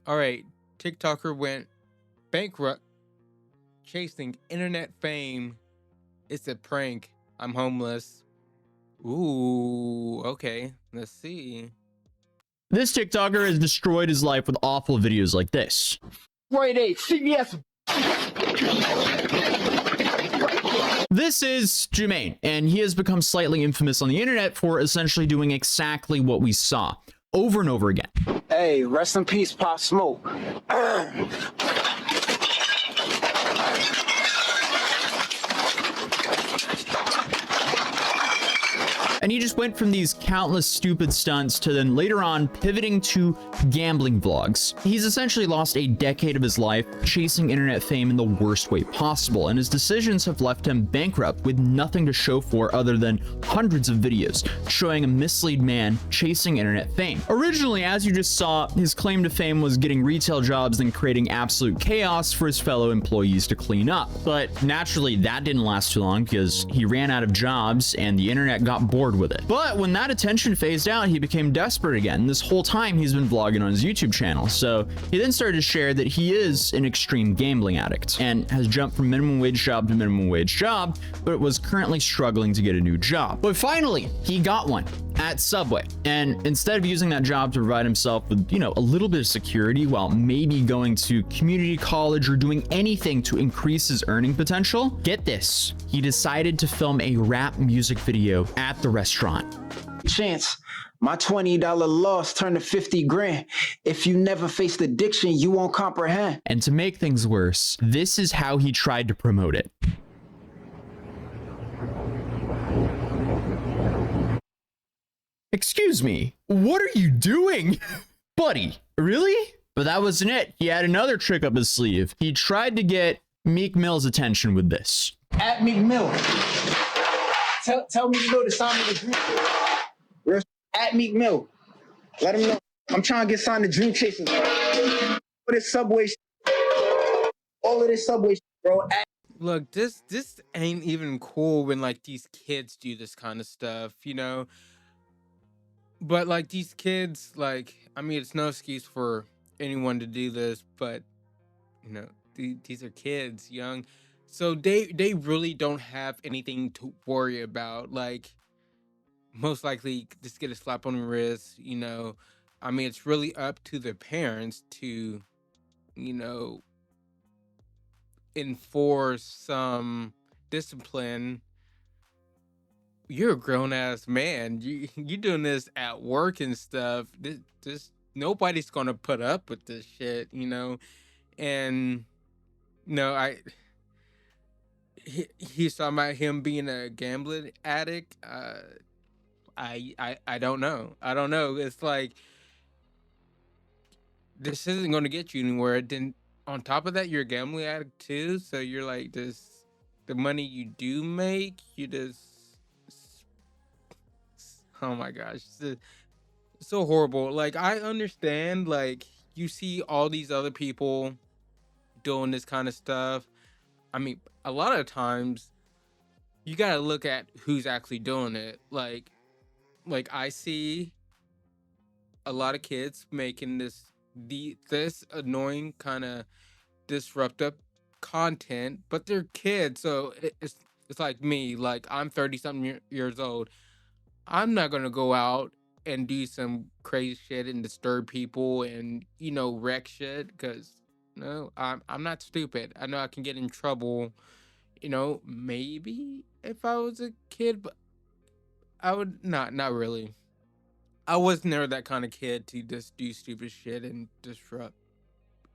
All right, TikToker went bankrupt chasing internet fame. It's a prank. I'm homeless. Ooh, okay. Let's see. This TikToker has destroyed his life with awful videos like this. Friday, CVS. This is Jermaine, and he has become slightly infamous on the internet for essentially doing exactly what we saw over and over again. Hey, rest in peace, Pop Smoke. And he just went from these countless stupid stunts to then later on pivoting to gambling vlogs. He's essentially lost a decade of his life chasing internet fame in the worst way possible, and his decisions have left him bankrupt with nothing to show for other than hundreds of videos showing a mislead man chasing internet fame. Originally, as you just saw, his claim to fame was getting retail jobs and creating absolute chaos for his fellow employees to clean up. But naturally, that didn't last too long because he ran out of jobs and the internet got bored with it. But when that attention phased out, he became desperate again. This whole time he's been vlogging on his YouTube channel. So he then started to share that he is an extreme gambling addict and has jumped from minimum wage job to minimum wage job, but was currently struggling to get a new job. But finally, he got one at Subway. And instead of using that job to provide himself with, a little bit of security while maybe going to community college or doing anything to increase his earning potential, get this, he decided to film a rap music video at the restaurant. Chance, my $20 loss turned to 50 grand. If you never faced addiction, you won't comprehend. And to make things worse, this is how he tried to promote it. Excuse me, what are you doing? Buddy, really? But that wasn't it. He had another trick up his sleeve. He tried to get Meek Mill's attention with this. At Meek Mill. Tell Meek Mill to sign me the Dream. At Meek Mill. Let him know. I'm trying to get signed to Dream Chasers. All this Subway all of this Subway bro. Look, this ain't even cool when like these kids do this kind of stuff, But like these kids, it's no excuse for anyone to do this, but these are kids, young, so they really don't have anything to worry about. Like, most likely just get a slap on the wrist. It's really up to the parents to, enforce some discipline. You're a grown-ass man. You doing this at work and stuff. This nobody's gonna put up with this shit, And he's talking about him being a gambling addict. I don't know. It's like, this isn't gonna get you anywhere. Then on top of that, you're a gambling addict too. So you're like, this, the money you do make, you just, oh my gosh, it's so horrible. Like, I understand, like, you see all these other people doing this kind of stuff. A lot of times you gotta look at who's actually doing it. Like I see a lot of kids making this annoying kind of disruptive content, but they're kids, so it's like me. Like, I'm 30 something years old. I'm not gonna go out and do some crazy shit and disturb people and wreck shit, because I'm not stupid. I know I can get in trouble. Maybe if I was a kid, but I would not really. I was never that kind of kid to just do stupid shit and disrupt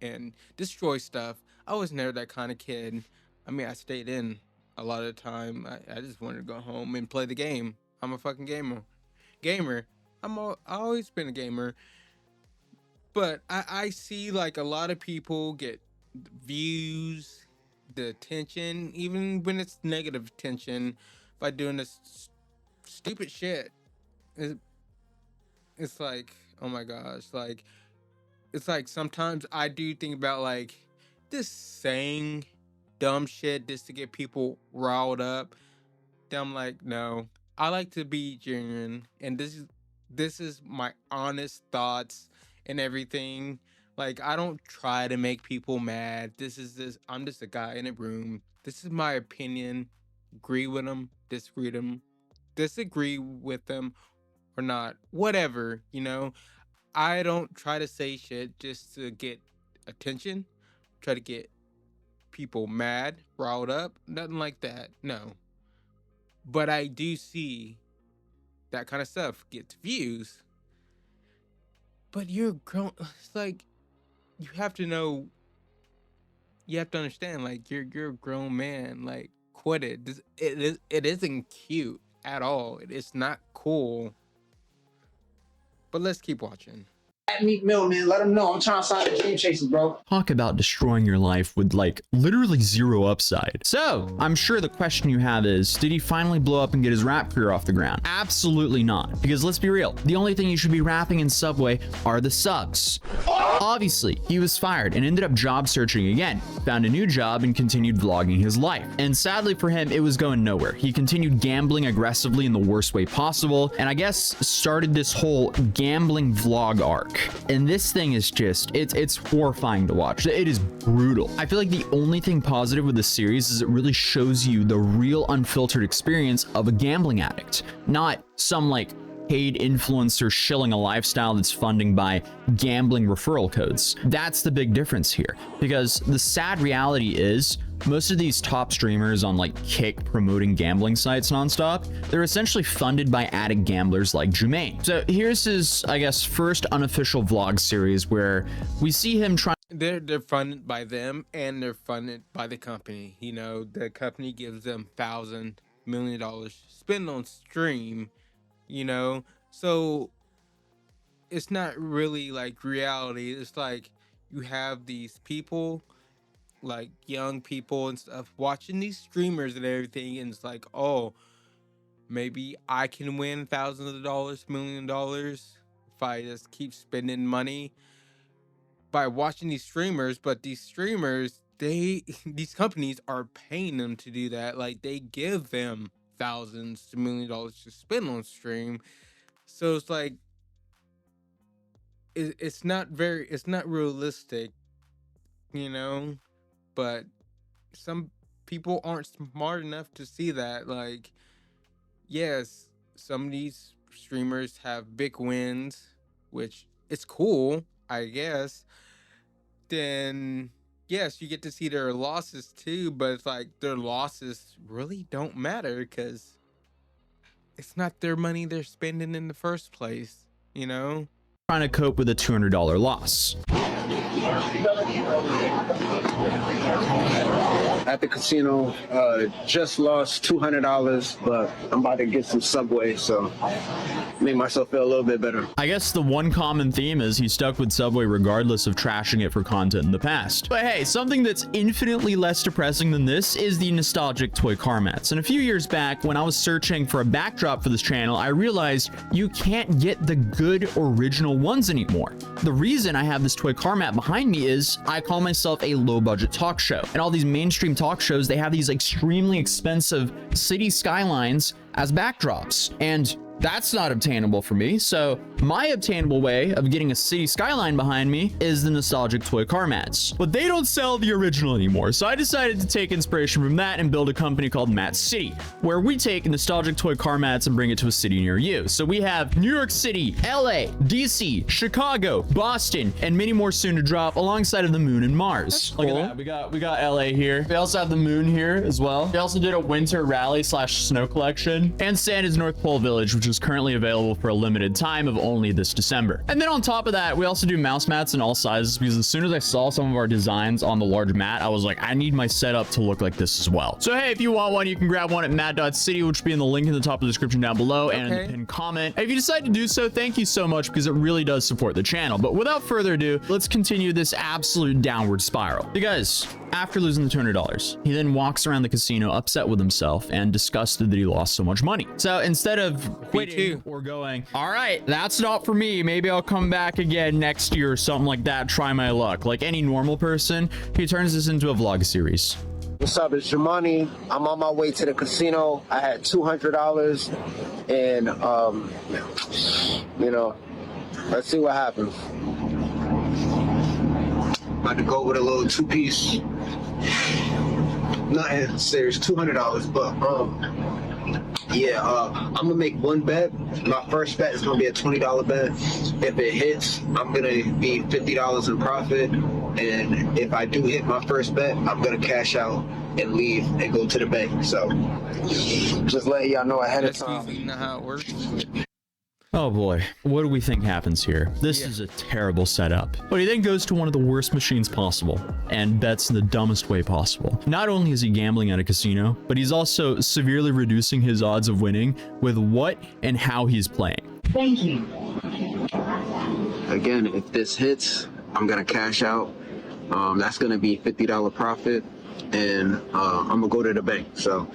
and destroy stuff. I was never that kind of kid. I stayed in a lot of the time. I just wanted to go home and play the game. I'm a fucking gamer. I always been a gamer. But I see like a lot of people get views, the attention, even when it's negative attention, by doing this stupid shit. It's like, oh my gosh, like, it's like sometimes I do think about like this saying dumb shit just to get people riled up. Then I'm like, no, I like to be genuine, and this is my honest thoughts and everything. Like, I don't try to make people mad. I'm just a guy in a room. This is my opinion. Agree with them, disagree with them or not. Whatever, you know. I don't try to say shit just to get attention, try to get people mad, riled up, nothing like that. No. But I do see that kind of stuff gets views. But you're grown. It's like you have to know. You have to understand. Like you're a grown man. Like quit it. It isn't cute at all. It's not cool. But let's keep watching. At Meek Mill, man. Let him know I'm trying to sign the Dream Chasers, bro. Talk about destroying your life with like literally zero upside. So I'm sure the question you have is, did he finally blow up and get his rap career off the ground? Absolutely not. Because let's be real, the only thing you should be rapping in Subway are the subs. Obviously, he was fired and ended up job searching again, found a new job and continued vlogging his life. And sadly for him, it was going nowhere. He continued gambling aggressively in the worst way possible, and I guess started this whole gambling vlog arc. And this thing is just, it's horrifying to watch. It is brutal. I feel like the only thing positive with the series is it really shows you the real unfiltered experience of a gambling addict, not some like paid influencer shilling a lifestyle that's funding by gambling referral codes. That's the big difference here, because the sad reality is most of these top streamers on like Kick promoting gambling sites nonstop, they're essentially funded by addict gamblers like Jermaine. So here's his, I guess, first unofficial vlog series where we see him trying. They're funded by them and they're funded by the company. You know, the company gives them $1,000 million spend on stream, you know, so it's not really like reality. It's like you have these people, like young people and stuff, watching these streamers and everything, and it's like, oh, maybe I can win thousands of dollars, $1 million if I just keep spending money by watching these streamers. But these streamers, these companies are paying them to do that. Like they give them thousands to $1 million to spend on stream. So it's like it's not realistic, you know. But some people aren't smart enough to see that. Like, yes, some of these streamers have big wins, which is cool, I guess. Then yes, you get to see their losses too, but it's like their losses really don't matter because it's not their money they're spending in the first place, you know? Trying to cope with a $200 loss. At the casino, just lost $200, but I'm about to get some Subway, so make myself feel a little bit better. I guess the one common theme is he stuck with Subway regardless of trashing it for content in the past. But hey, something that's infinitely less depressing than this is the nostalgic toy car mats. And a few years back, when I was searching for a backdrop for this channel, I realized you can't get the good original ones anymore. The reason I have this toy car mat behind me is I call myself a low-budget talk show. And all these mainstream talk shows, they have these extremely expensive city skylines as backdrops. And that's not obtainable for me. So my obtainable way of getting a city skyline behind me is the nostalgic toy car mats. But they don't sell the original anymore. So I decided to take inspiration from that and build a company called Mat City, where we take nostalgic toy car mats and bring it to a city near you. So we have New York City, LA, DC, Chicago, Boston, and many more soon to drop alongside of the moon and Mars. Look at that. We got LA here. We also have the moon here as well. We also did a winter rally / snow collection, and Santa's North Pole Village, which is currently available for a limited time of only this December. And then on top of that, we also do mouse mats in all sizes, because as soon as I saw some of our designs on the large mat, I was like, I need my setup to look like this as well. So hey, if you want one, you can grab one at mat.city, which will be in the link in the top of the description down below and in the pinned comment. And if you decide to do so, thank you so much, because it really does support the channel. But without further ado, let's continue this absolute downward spiral. Because after losing the $200, he then walks around the casino upset with himself and disgusted that he lost so much money. So instead of quitting or going, all right, that's not for me, maybe I'll come back again next year or something like that, try my luck, like any normal person, he turns this into a vlog series. What's up, it's Jamani. I'm on my way to the casino. I had $200 and you know, let's see what happens. About to go with a little two-piece. Nothing serious, $200, but yeah, I'm gonna make one bet. My first bet is gonna be a $20 bet. If it hits, I'm gonna be $50 in profit. And if I do hit my first bet, I'm gonna cash out and leave and go to the bank. So just letting y'all know ahead That's of time. usually not how it works, but Oh boy, what do we think happens here? This Yeah. is a terrible setup. But he then goes to one of the worst machines possible and bets in the dumbest way possible. Not only is he gambling at a casino, but he's also severely reducing his odds of winning with what and how he's playing. Thank you. Again, if this hits, I'm gonna cash out. That's gonna be $50 profit, and I'm gonna go to the bank. So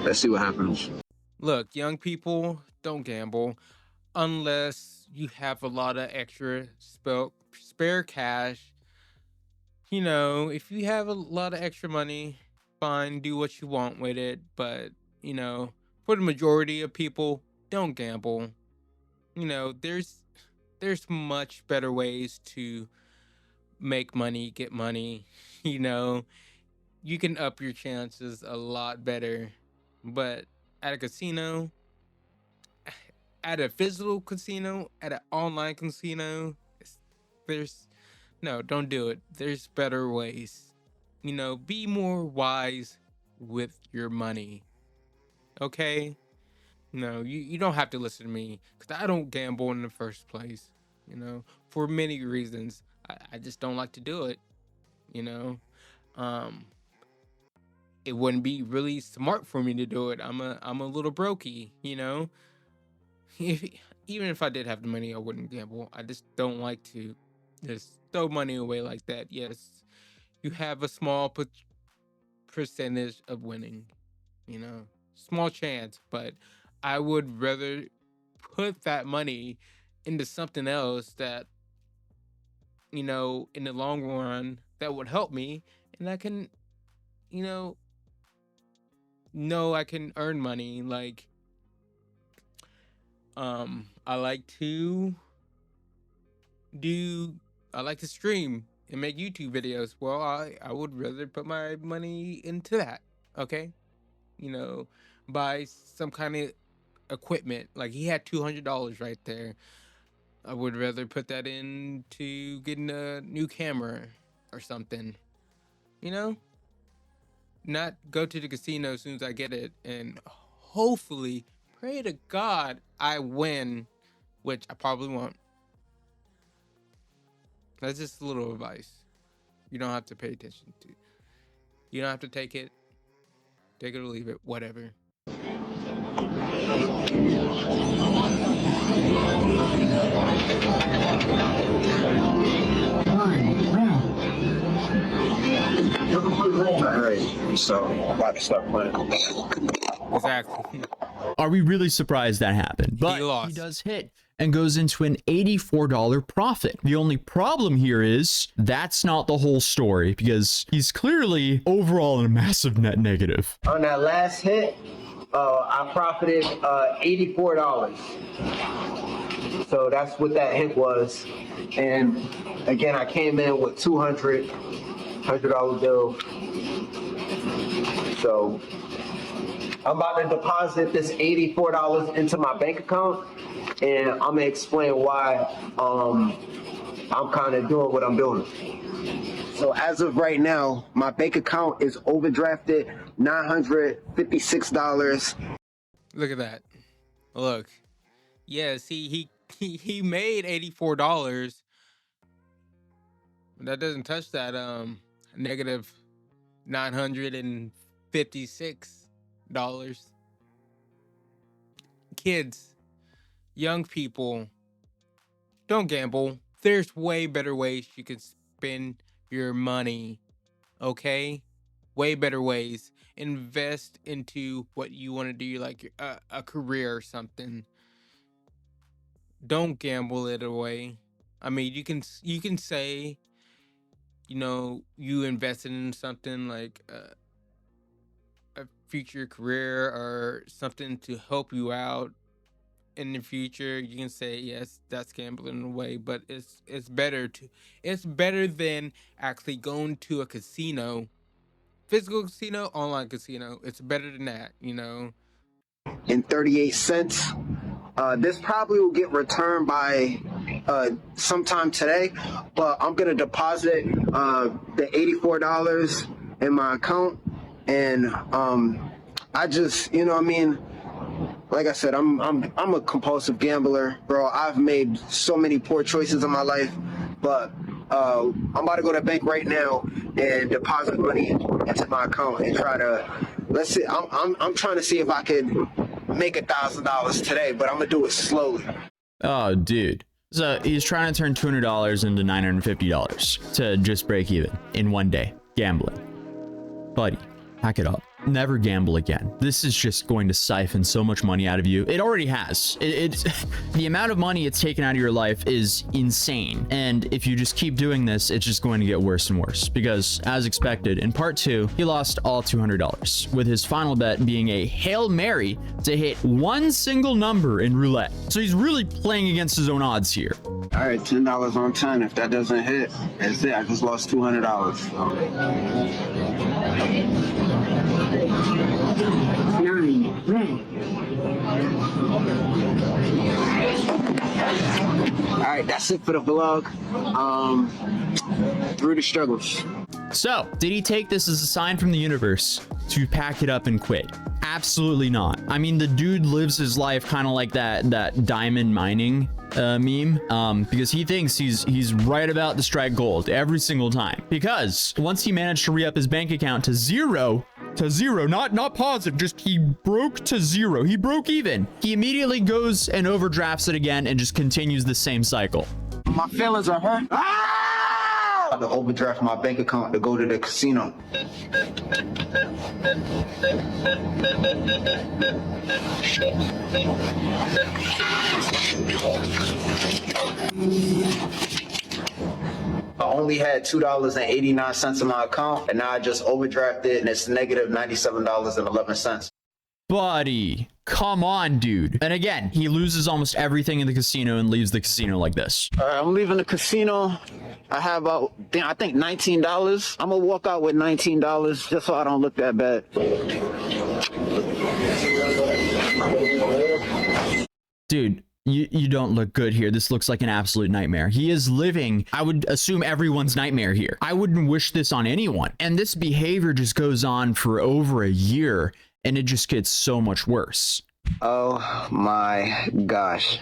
let's see what happens. look, young people, don't gamble unless you have a lot of extra spare cash. You know, if you have a lot of extra money, fine, do what you want with it. But, you know, for the majority of people, don't gamble. You know, there's much better ways to make money, get money. You know, you can up your chances a lot better. But at a casino, at a physical casino, at an online casino, there's no, don't do it. There's better ways. You know, be more wise with your money. Okay? No, you don't have to listen to me because I don't gamble in the first place. You know, for many reasons. I just don't like to do it. You know, um, it wouldn't be really smart for me to do it. I'm a little brokey. You know, if, even if I did have the money, I wouldn't gamble. I just don't like to just throw money away like that. Yes, you have a small percentage of winning, you know, small chance, but I would rather put that money into something else that, you know, in the long run, that would help me and I can, you know I can earn money. Like, I like to do, I like to stream and make YouTube videos. Well, I would rather put my money into that. Okay. You know, buy some kind of equipment. Like he had $200 right there. I would rather put that into getting a new camera or something. You know, not go to the casino as soon as I get it and hopefully pray to God I win, which I probably won't. That's just a little advice. You don't have to pay attention to. You don't have to take it or leave it, whatever. Alright, so I'm about to start playing. Exactly. Are we really surprised that happened? But he lost. does hit and goes into an $84 profit. The only problem here is that's not the whole story because he's clearly overall in a massive net negative. On that last hit, I profited $84. So that's what that hit was. And again, I came in with $100 bill. So I'm about to deposit this $84 into my bank account, and I'm gonna explain why I'm kind of doing what I'm doing. So as of right now, my bank account is overdrafted $956. Look at that. Look. Yeah, see, he made $84. That doesn't touch that negative $956. Kids, young people, don't gamble. There's way better ways you can spend your money. Okay? Way better ways. Invest into what you want to do, like a career or something. Don't gamble it away. I mean, you can say, you know, you invested in something like a future career or something to help you out in the future, you can say yes, that's gambling in a way, but it's better than actually going to a casino, physical casino, online casino. It's better than that, you know. And 38 cents. This probably will get returned by sometime today, but I'm gonna deposit the $84 in my account, and I just, you know what I mean, like I said, I'm a compulsive gambler, bro. I've made so many poor choices in my life, but I'm about to go to the bank right now and deposit money into my account and try to, let's see, I'm trying to see if I could make $1,000 today, but I'm gonna do it slowly. Oh, dude. So he's trying to turn $200 into $950 to just break even in one day gambling. Buddy, pack it up. Never gamble again. This is just going to siphon so much money out of you. It already has. It's the amount of money it's taken out of your life is insane. And if you just keep doing this, it's just going to get worse and worse. Because as expected, in part 2, he lost all $200, with his final bet being a Hail Mary to hit one single number in roulette. So he's really playing against his own odds here. All right, $10 on 10. If that doesn't hit, that's it. I just lost $200. 9 red. All right, that's it for the vlog. Through the struggles. So, did he take this as a sign from the universe to pack it up and quit? Absolutely not. I mean, the dude lives his life kind of like that diamond mining meme, because he thinks he's right about to strike gold every single time. Because once he managed to re-up his bank account to zero, not positive, just he broke to zero. He broke even. He immediately goes and overdrafts it again and just continues the same cycle. My feelings are hurt. Ah! To overdraft my bank account to go to the casino. I only had $2.89 in my account, and now I just overdrafted, and it's negative $97.11. Buddy, come on, dude. And again, he loses almost everything in the casino and leaves the casino like this. All right, I'm leaving the casino. I have about, I think, $19. I'm gonna walk out with $19 just so I don't look that bad. Dude, you don't look good here. This looks like an absolute nightmare. He is living, I would assume, everyone's nightmare here. I wouldn't wish this on anyone. And this behavior just goes on for over a year, and it just gets so much worse. Oh my gosh.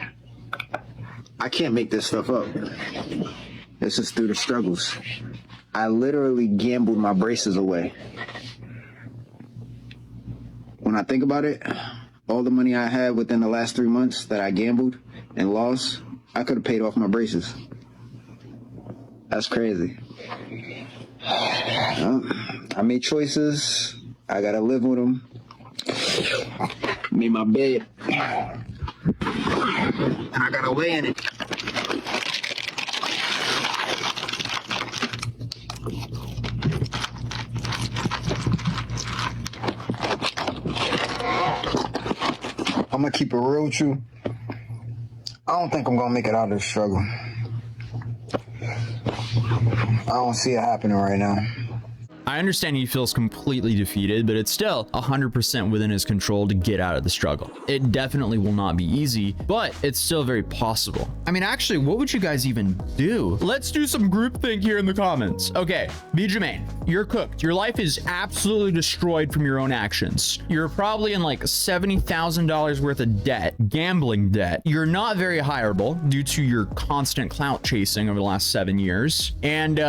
I can't make this stuff up. This is through the struggles. I literally gambled my braces away. When I think about it, all the money I had within the last 3 months that I gambled and lost, I could have paid off my braces. That's crazy. I made choices. I gotta live with them. Made my bed. And I gotta lay in it. I'm gonna keep it real with you. I don't think I'm gonna make it out of this struggle. I don't see it happening right now. I understand he feels completely defeated, but it's still 100% within his control to get out of the struggle. It definitely will not be easy, but it's still very possible. I mean, actually, what would you guys even do? Let's do some groupthink here in the comments. Okay, B. Jermaine, you're cooked. Your life is absolutely destroyed from your own actions. You're probably in like $70,000 worth of debt, gambling debt. You're not very hireable due to your constant clout chasing over the last 7 years. And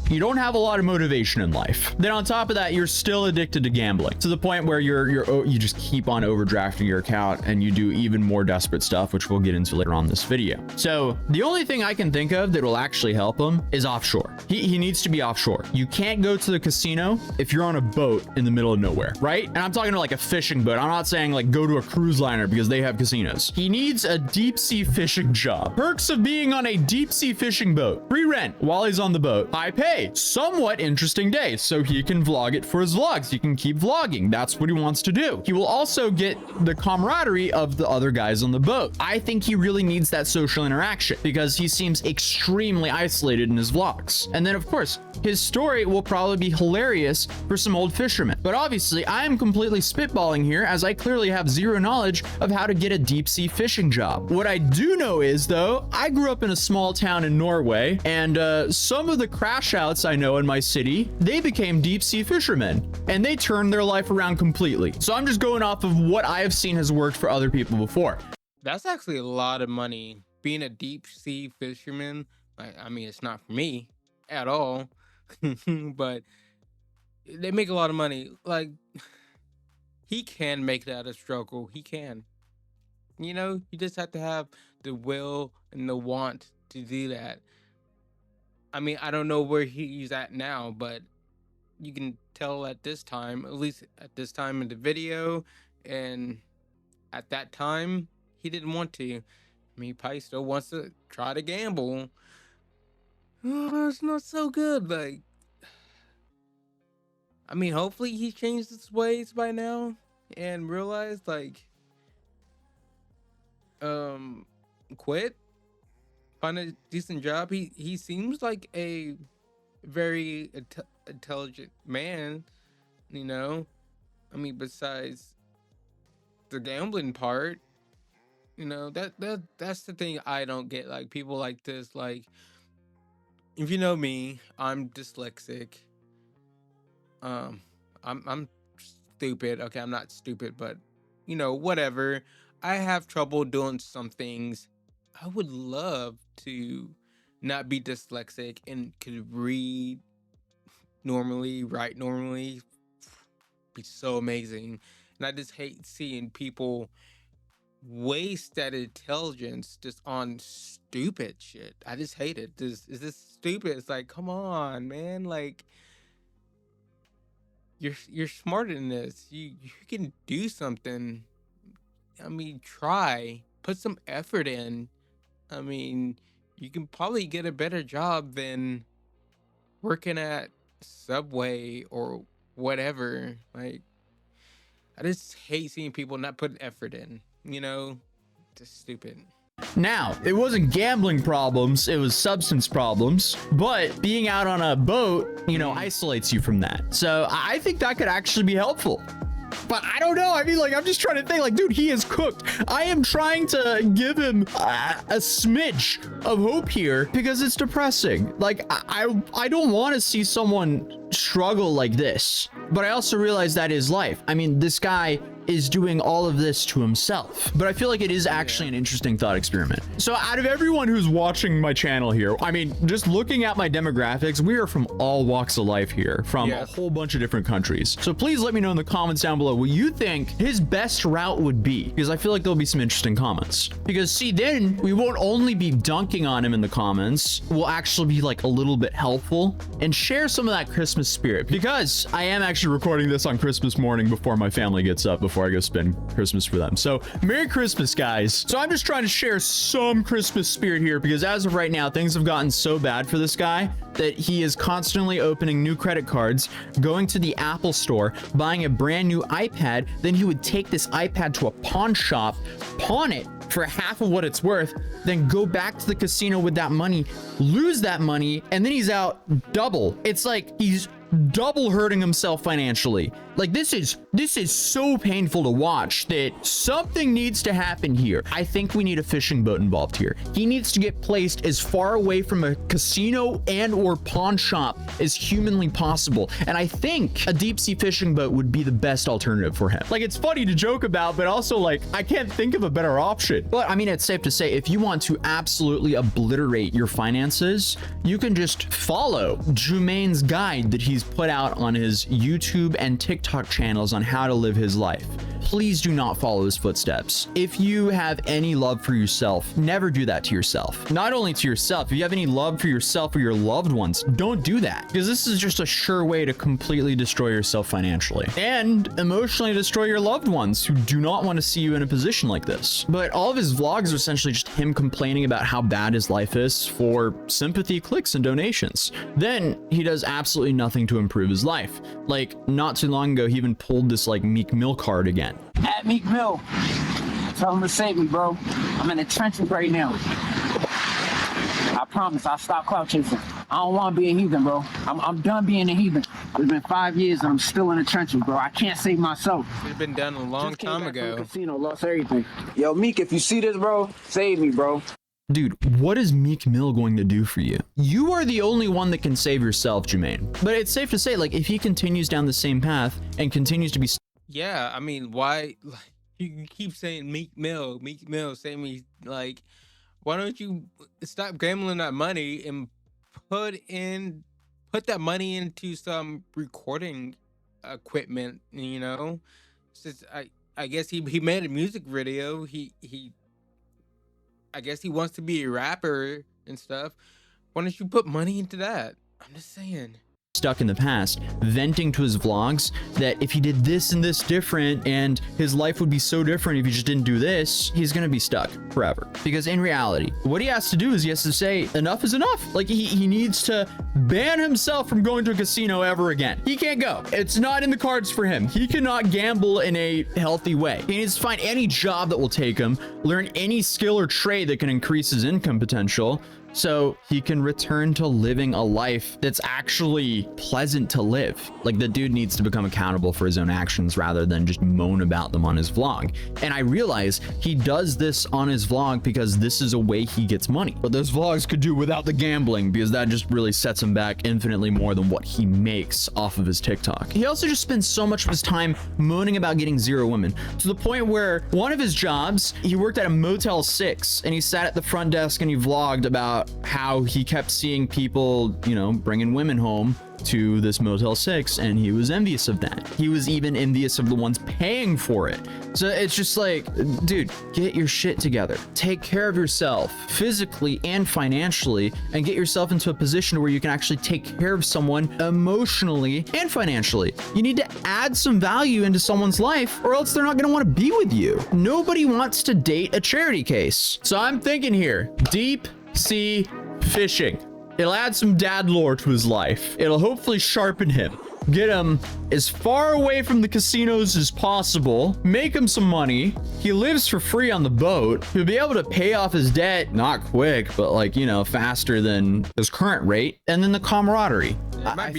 you don't have a lot of motivation in life. Then on top of that, you're still addicted to gambling to the point where you just keep on overdrafting your account and you do even more desperate stuff, which we'll get into later on in this video. So the only thing I can think of that will actually help him is offshore. He needs to be offshore. You can't go to the casino if you're on a boat in the middle of nowhere, right? And I'm talking to like a fishing boat. I'm not saying like go to a cruise liner because they have casinos. He needs a deep sea fishing job. Perks of being on a deep sea fishing boat: free rent while he's on the boat, high pay, somewhat interesting day. way so he can vlog it for his vlogs. He can keep vlogging. That's what he wants to do. He will also get the camaraderie of the other guys on the boat. I think he really needs that social interaction because he seems extremely isolated in his vlogs. And then of course, his story will probably be hilarious for some old fishermen. But obviously, I am completely spitballing here as I clearly have zero knowledge of how to get a deep sea fishing job. What I do know is though, I grew up in a small town in Norway, and some of the crash outs I know in my city, they became deep sea fishermen and they turned their life around completely. So I'm just going off of what I have seen has worked for other people before. That's actually a lot of money. Being a deep sea fisherman, I mean, it's not for me at all, but they make a lot of money. Like, he can make that a struggle. He can. You know, you just have to have the will and the want to do that. I mean, I don't know where he's at now, but you can tell at this time, at least at this time in the video, and at that time, he didn't want to. I mean, he probably still wants to try to gamble. Oh, it's not so good. Like, I mean, hopefully he changed his ways by now and realized, like, quit, find a decent job. He seems like a very intelligent man, you know. I mean, besides the gambling part, you know, that's the thing I don't get. Like, people like this, like, if you know me, I'm dyslexic. I'm stupid. Okay, I'm not stupid, but you know, whatever. I have trouble doing some things. I would love to not be dyslexic and could read normally, write normally. Be so amazing. And I just hate seeing people waste that intelligence just on stupid shit. I just hate it. Is this stupid? It's like, come on, man. Like, you're smarter than this. You can do something. I mean, try. Put some effort in. I mean, you can probably get a better job than working at Subway or whatever. Like, I just hate seeing people not putting effort in. You know, just stupid. Now, it wasn't gambling problems, it was substance problems, but being out on a boat, you know, isolates you from that. So I think that could actually be helpful. But I don't know. I mean, like, I'm just trying to think, like, dude, he is cooked. I am trying to give him a smidge of hope here because it's depressing. Like, I don't want to see someone struggle like this, but I also realize that is life. I mean, this guy is doing all of this to himself, but I feel like it is actually an interesting thought experiment. So out of everyone who's watching my channel here, I mean, just looking at my demographics, we are from all walks of life here, from a whole bunch of different countries. So please let me know in the comments down below what you think his best route would be, because I feel like there'll be some interesting comments. Because see, then we won't only be dunking on him in the comments, we'll actually be like a little bit helpful and share some of that Christmas spirit, because I am actually recording this on Christmas morning before my family gets up, before I go spend Christmas for them. So Merry Christmas, guys. So I'm just trying to share some Christmas spirit here, because as of right now, things have gotten so bad for this guy that he is constantly opening new credit cards, going to the Apple store, buying a brand new iPad. Then he would take this iPad to a pawn shop, pawn it for half of what it's worth, then go back to the casino with that money, lose that money, and then he's out double. It's like he's double hurting himself financially. Like, this is so painful to watch that something needs to happen here. I think we need a fishing boat involved here. He needs to get placed as far away from a casino and or pawn shop as humanly possible. And I think a deep sea fishing boat would be the best alternative for him. Like, it's funny to joke about, but also, like, I can't think of a better option. But I mean, it's safe to say, if you want to absolutely obliterate your finances, you can just follow Jermaine's guide that he's put out on his YouTube and TikTok channels on how to live his life. please do not follow his footsteps. If you have any love for yourself, never do that to yourself. Not only to yourself, if you have any love for yourself or your loved ones, don't do that, because this is just a sure way to completely destroy yourself financially and emotionally destroy your loved ones who do not want to see you in a position like this. But all of his vlogs are essentially just him complaining about how bad his life is for sympathy, clicks, and donations. Then he does absolutely nothing to improve his life. Like, not too long ago, he even pulled this like Meek Mill card again. At Meek Mill, tell him to save me, bro. I'm in the trenches right now. I promise I'll stop clout chasing. I don't want to be a heathen, bro. I'm done being a heathen. It's been 5 years and I'm still in the trenches, bro. I can't save myself. It's been done a long time ago. Casino, lost everything. Yo, Meek, if you see this, bro, save me, bro. Dude, what is Meek Mill going to do for you? You are the only one that can save yourself, Jermaine. But it's safe to say, like, if he continues down the same path and continues to be... Yeah, I mean, why... Like, you keep saying Meek Mill, save me. Like, why don't you stop gambling that money and put that money into some recording equipment, you know? Just, I guess he made a music video. I guess he wants to be a rapper and stuff. Why don't you put money into that? I'm just saying. Stuck in the past, venting to his vlogs that if he did this and this different and his life would be so different if he just didn't do this, he's gonna be stuck forever. Because in reality, what he has to do is he has to say enough is enough. Like he needs to ban himself from going to a casino ever again. He can't go. It's not in the cards for him. He cannot gamble in a healthy way. He needs to find any job that will take him, learn any skill or trade that can increase his income potential, so he can return to living a life that's actually pleasant to live. Like, the dude needs to become accountable for his own actions rather than just moan about them on his vlog. And I realize he does this on his vlog because this is a way he gets money. But those vlogs could do without the gambling, because that just really sets him back infinitely more than what he makes off of his TikTok. He also just spends so much of his time moaning about getting 0 women, to the point where one of his jobs, he worked at a Motel 6 and he sat at the front desk and he vlogged about how he kept seeing people, you know, bringing women home to this Motel 6, and he was envious of that. He was even envious of the ones paying for it. So it's just like, dude, get your shit together. Take care of yourself physically and financially, and get yourself into a position where you can actually take care of someone emotionally and financially. You need to add some value into someone's life, or else they're not going to want to be with you. Nobody wants to date a charity case. So I'm thinking here, deep sea fishing. It'll add some dad lore to his life. It'll hopefully sharpen him. Get him as far away from the casinos as possible. Make him some money. He lives for free on the boat. He'll be able to pay off his debt, not quick, but like, you know, faster than his current rate. And then the camaraderie. I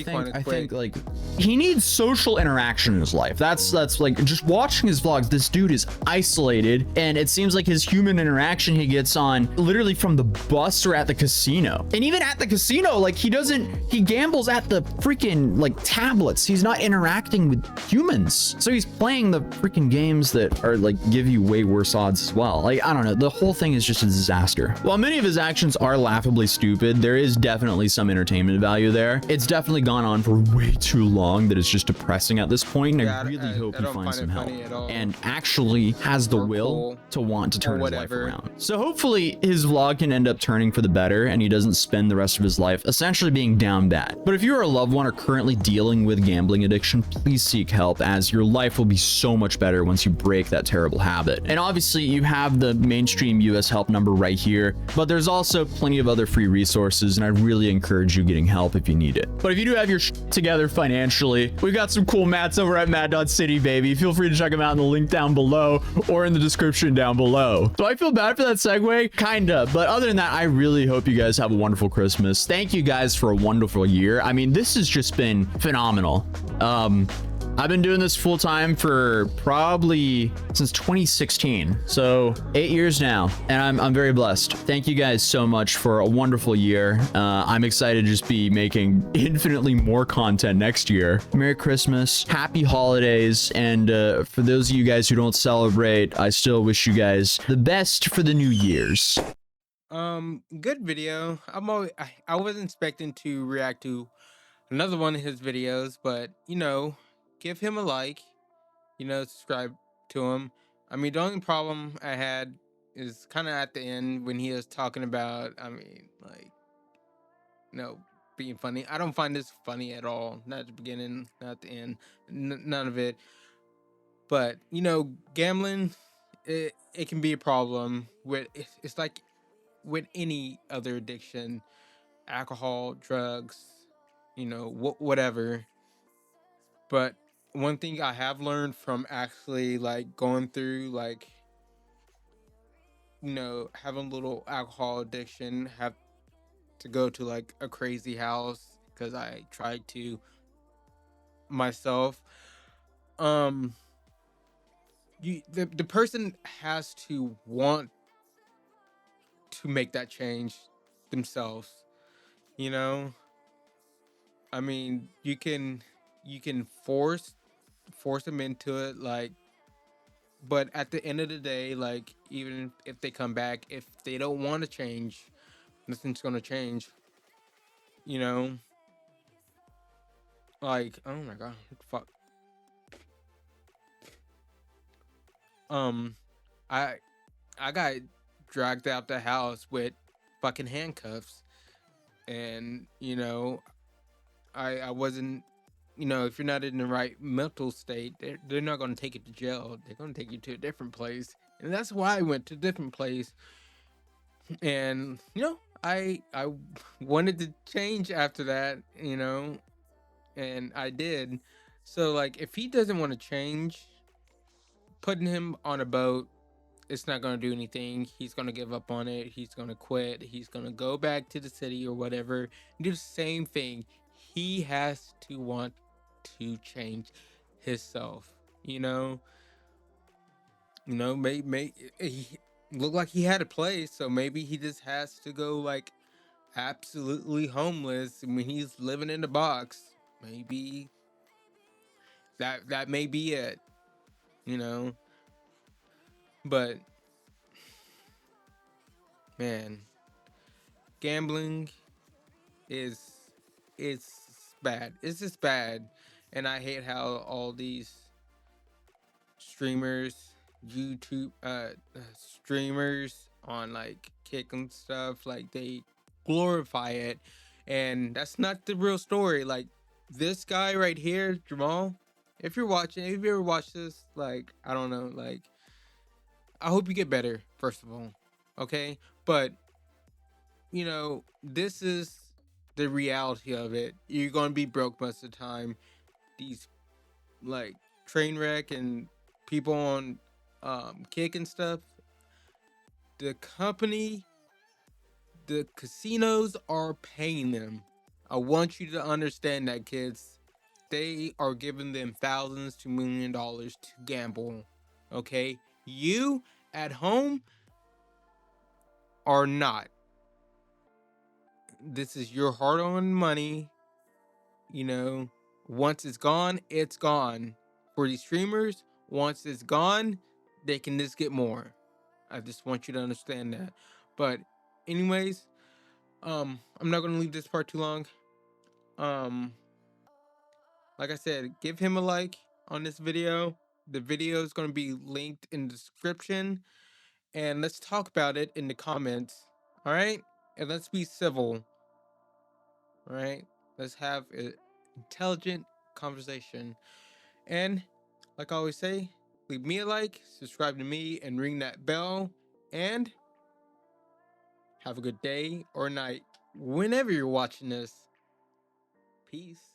think like he needs social interaction in his life. That's like, just watching his vlogs, this dude is isolated, and it seems like his human interaction he gets on literally from the bus or at the casino. And even at the casino, like he gambles at the freaking like tablets. He's not interacting with humans. So he's playing the freaking games that are like give you way worse odds as well. Like, I don't know, the whole thing is just a disaster. While many of his actions are laughably stupid, there is definitely some entertainment value there. It's definitely gone on for way too long that it's just depressing at this point, and Yeah, I really hope he finds some help all. and actually has the will to want to turn his life around. So hopefully his vlog can end up turning for the better and he doesn't spend the rest of his life essentially being down bad. But if you are a loved one or currently dealing with gambling addiction, please seek help, as your life will be so much better once you break that terrible habit. And obviously you have the mainstream US help number right here, but there's also plenty of other free resources, and I really encourage you getting help if you need it. But if you do have your together financially, we've got some cool mats over at Mad.City, baby. Feel free to check them out in the link down below or in the description down below. Do I feel bad for that segue? Kinda. But other than that, I really hope you guys have a wonderful Christmas. Thank you guys for a wonderful year. I mean, this has just been phenomenal. I've been doing this full time for probably since 2016, so 8 years now, and I'm very blessed. Thank you guys so much for a wonderful year. I'm excited to just be making infinitely more content next year. Merry Christmas, happy holidays, and for those of you guys who don't celebrate, I still wish you guys the best for the New Year's. Good video. I wasn't expecting to react to another one of his videos, but you know, give him a like, you know, subscribe to him. I mean, the only problem I had is kind of at the end when he was talking about, I mean, like, you know, being funny. I don't find this funny at all. Not at the beginning, not at the end, none of it. But you know, gambling, it can be a problem. With it's like with any other addiction, alcohol, drugs, you know, whatever. But one thing I have learned from actually like going through like, you know, having a little alcohol addiction, have to go to like a crazy house because I tried to myself. Um, the person has to want to make that change themselves. You know, I mean, you can force them into it, like, but at the end of the day, like, even if they come back, if they don't want to change, nothing's gonna change. You know, like, oh my god, what the fuck. Um, I I got dragged out the house with fucking handcuffs, and you know, I wasn't. You know, if you're not in the right mental state, they're not going to take you to jail. They're going to take you to a different place, and that's why I went to a different place. And you know, I wanted to change after that. You know, and I did. So like, if he doesn't want to change, putting him on a boat, it's not going to do anything. He's going to give up on it. He's going to quit. He's going to go back to the city or whatever and do the same thing. He has to want to change himself, you know. May he looked like he had a place, so maybe he just has to go like absolutely homeless. I mean, he's living in a box. Maybe that may be it, you know. But man, gambling is it's bad. It's just bad, and I hate how all these streamers, YouTube streamers on like Kick and stuff, like they glorify it, and that's not the real story. Like this guy right here, Jamal. If you're watching, if you ever watched this, like I don't know, like I hope you get better. First of all, okay, but you know, this is the reality of it. You're gonna be broke most of the time. These like train wreck and people on Kick and stuff. The company, the casinos are paying them. I want you to understand that, kids. They are giving them thousands to $1 million to gamble. Okay? You at home are not. This is your hard earned money. You know, once it's gone, it's gone. For these streamers, once it's gone, they can just get more. I just want you to understand that. But anyways, I'm not gonna leave this part too long. Um, like I said, give him a like on this video. The video is gonna be linked in the description, and let's talk about it in the comments. All right, and let's be civil. All right, let's have an intelligent conversation. And like I always say, leave me a like, subscribe to me, and ring that bell. And have a good day or night whenever you're watching this. Peace.